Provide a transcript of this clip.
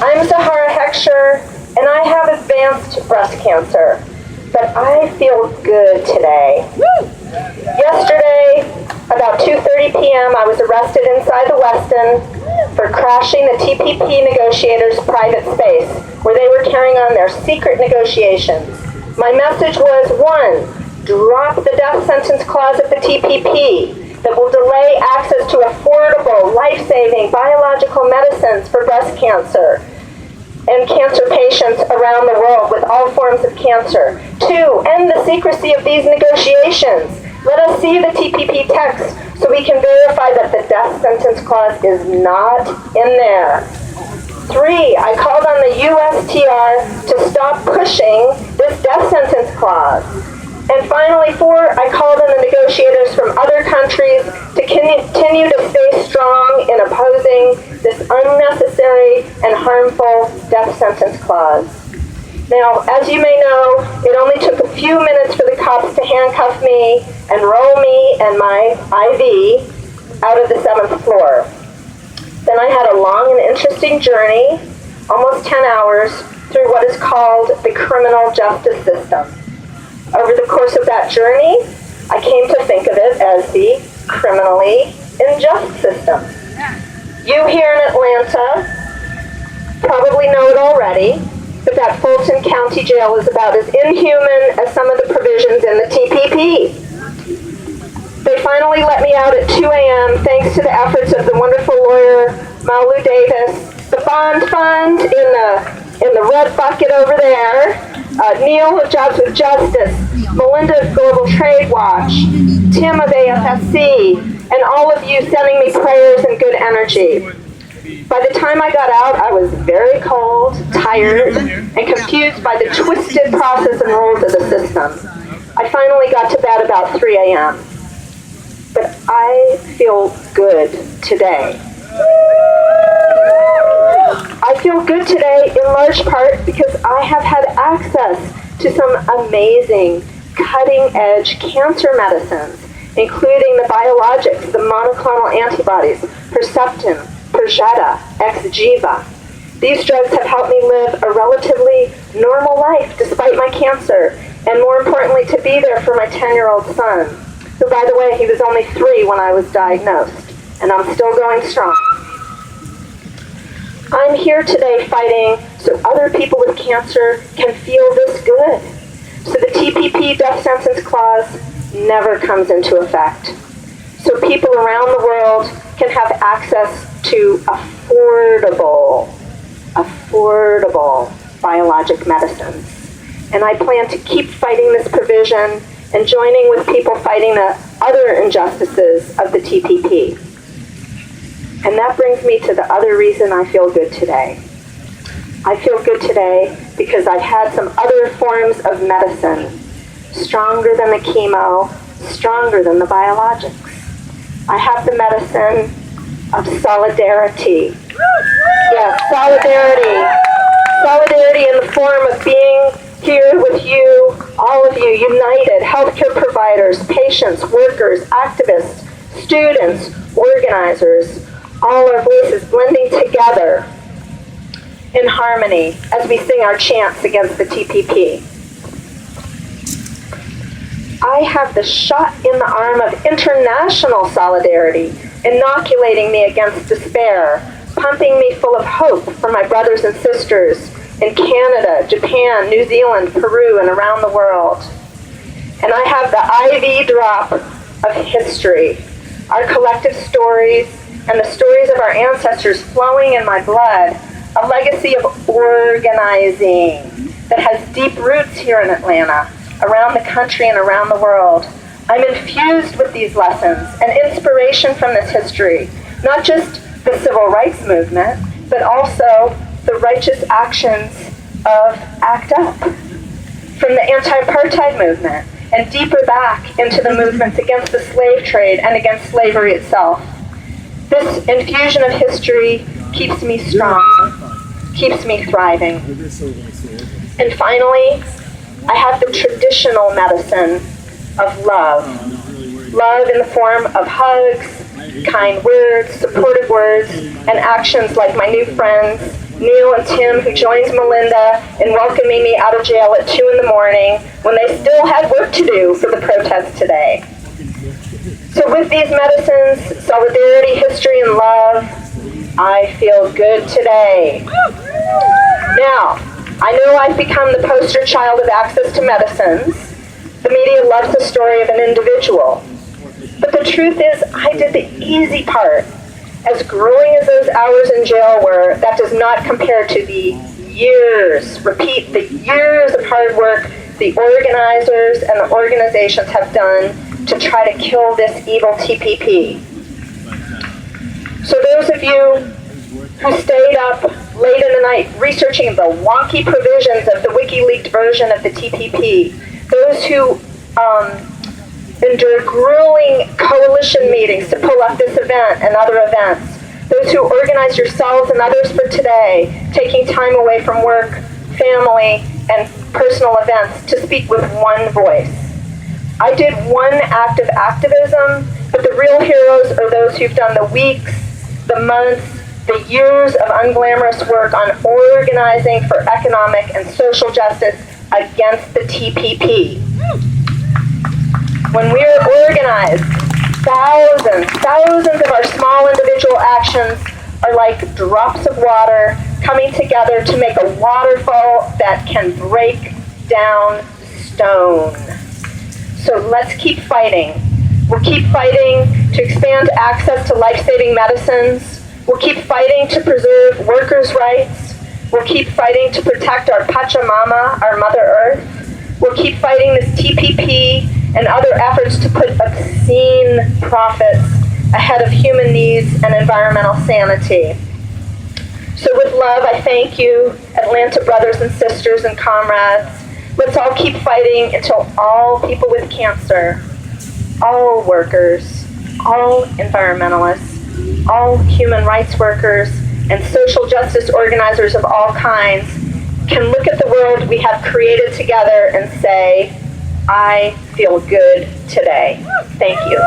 I'm Zahara Heckscher, and I have advanced breast cancer, but I feel good today. Yesterday, about 2:30 p.m., I was arrested inside the Westin for crashing the TPP negotiators' private space, where they were carrying on their secret negotiations. My message was, 1, drop the death sentence clause of the TPP that will delay access to affordable, life-saving biological medicines for breast cancer and cancer patients around the world with all forms of cancer. 2, end the secrecy of these negotiations. Let us see the TPP text so we can verify that the death sentence clause is not in there. 3, I called on the USTR to stop pushing this death sentence clause. And finally, 4, I called on the negotiators from other countries to continue to stay strong in opposing this unnecessary and harmful death sentence clause. Now, as you may know, it only took a few minutes for the cops to handcuff me and roll me and my IV out of the 7th floor. Then I had a long and interesting journey, almost 10 hours, through what is called the criminal justice system. Over the course of that journey, I came to think of it as the criminally unjust system. You here in Atlanta probably know it already, but that Fulton County Jail is about as inhuman as some of the provisions in the TPP. They finally let me out at 2 a.m. thanks to the efforts of the wonderful lawyer Malu Davis, the Bond Fund in the red bucket over there, Neil of Jobs with Justice, Melinda of Global Trade Watch, Tim of AFSC, and all of you sending me prayers and good energy. By the time I got out, I was very cold, tired, and confused by the twisted process and rules of the system. I finally got to bed about 3 a.m. But I feel good today. I feel good today in large part because I have had access to some amazing, cutting-edge cancer medicines, including the biologics, the monoclonal antibodies, Herceptin, Perjeta, Xgeva. These drugs have helped me live a relatively normal life despite my cancer, and more importantly, to be there for my 10-year-old son, who, by the way, he was only 3 when I was diagnosed, and I'm still going strong. I'm here today fighting so other people with cancer can feel this good, so the TPP death sentence clause never comes into effect, so people around the world can have access to affordable biologic medicines. And I plan to keep fighting this provision and joining with people fighting the other injustices of the TPP. And that brings me to the other reason I feel good today. I feel good today because I've had some other forms of medicine, stronger than the chemo, stronger than the biologics. I have the medicine of solidarity. Yes, solidarity. Solidarity in the form of being here with you, all of you, united, healthcare providers, patients, workers, activists, students, organizers, all our voices blending together in harmony as we sing our chants against the TPP. I have the shot in the arm of international solidarity, inoculating me against despair, pumping me full of hope for my brothers and sisters in Canada, Japan, New Zealand, Peru, and around the world. And I have the IV drop of history, our collective stories, and the stories of our ancestors flowing in my blood, a legacy of organizing that has deep roots here in Atlanta, around the country and around the world. I'm infused with these lessons and inspiration from this history, not just the civil rights movement, but also the righteous actions of ACT UP, from the anti-apartheid movement, and deeper back into the movements against the slave trade and against slavery itself. This infusion of history keeps me strong, keeps me thriving. And finally, I have the traditional medicine of love. Love in the form of hugs, kind words, supportive words, and actions like my new friends Neil and Tim, who joins Melinda in welcoming me out of jail at 2 in the morning when they still had work to do for the protest today. So with these medicines, solidarity, history, and love, I feel good today. Now, I know I've become the poster child of access to medicines. The media loves the story of an individual. But the truth is, I did the easy part. As grueling as those hours in jail were, that does not compare to the years, repeat, the years of hard work the organizers and the organizations have done to try to kill this evil TPP. So those of you who stayed up late in the night researching the wonky provisions of the WikiLeaks version of the TPP, those who endured grueling coalition meetings to pull up this event and other events, those who organized yourselves and others for today, taking time away from work, family, and personal events to speak with one voice. I did one act of activism, but the real heroes are those who've done the weeks, the months, the years of unglamorous work on organizing for economic and social justice against the TPP. When we're organized, thousands of our small individual actions are like drops of water coming together to make a waterfall that can break down stone. So let's keep fighting. We'll keep fighting to expand access to life-saving medicines. We'll keep fighting to preserve workers' rights. We'll keep fighting to protect our Pachamama, our Mother Earth. We'll keep fighting this TPP and other efforts to put obscene profits ahead of human needs and environmental sanity. So with love, I thank you, Atlanta brothers and sisters and comrades. Let's all keep fighting until all people with cancer, all workers, all environmentalists, all human rights workers, and social justice organizers of all kinds can look at the world we have created together and say, I feel good today. Thank you.